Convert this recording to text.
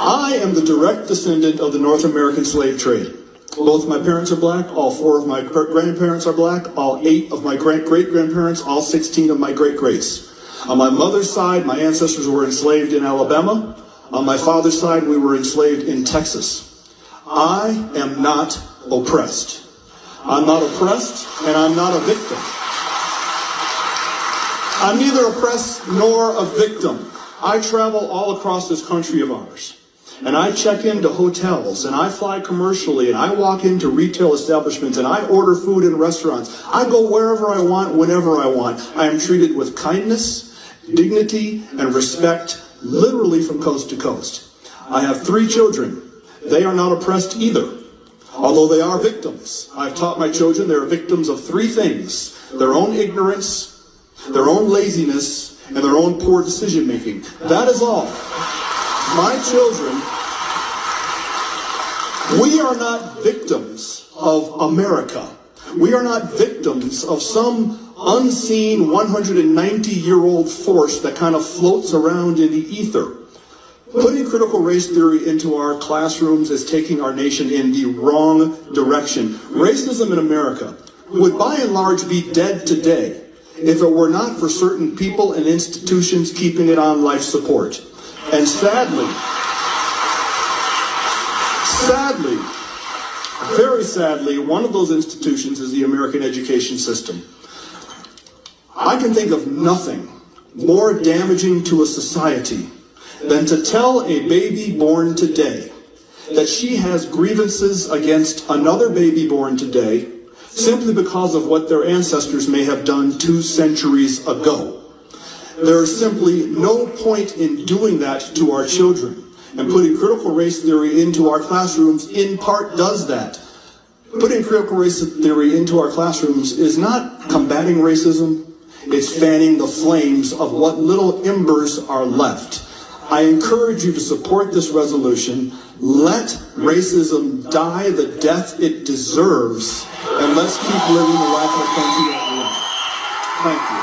I am the direct descendant of the North American slave trade. Both my parents are black, all 4 of my grandparents are black, all 8 of my great-grandparents, all 16 of my great-greats. On my mother's side, my ancestors were enslaved in Alabama. On my father's side, we were enslaved in Texas. I am not oppressed. I'm not oppressed, and I'm not a victim. I'm neither oppressed nor a victim. I travel all across this country of ours. And I check into hotels, and I fly commercially, and I walk into retail establishments, and I order food in restaurants. I go wherever I want, whenever I want. I am treated with kindness, dignity, and respect, literally from coast to coast. I have 3 children. They are not oppressed either, although they are victims. I've taught my children they are victims of 3 things: their own ignorance, their own laziness, and their own poor decision making. That is all. My children, we are not victims of America. We are not victims of some unseen 190-year-old force that kind of floats around in the ether. Putting critical race theory into our classrooms is taking our nation in the wrong direction. Racism in America would by and large be dead today if it were not for certain people and institutions keeping it on life support. And sadly, very sadly, one of those institutions is the American education system. I can think of nothing more damaging to a society than to tell a baby born today that she has grievances against another baby born today simply because of what their ancestors may have done 2 centuries ago. There is simply no point in doing that to our children. And putting critical race theory into our classrooms in part does that. Putting critical race theory into our classrooms is not combating racism, it's fanning the flames of what little embers are left. I encourage you to support this resolution. Let racism die the death it deserves, and let's keep living the life of our country that we want. Thank you.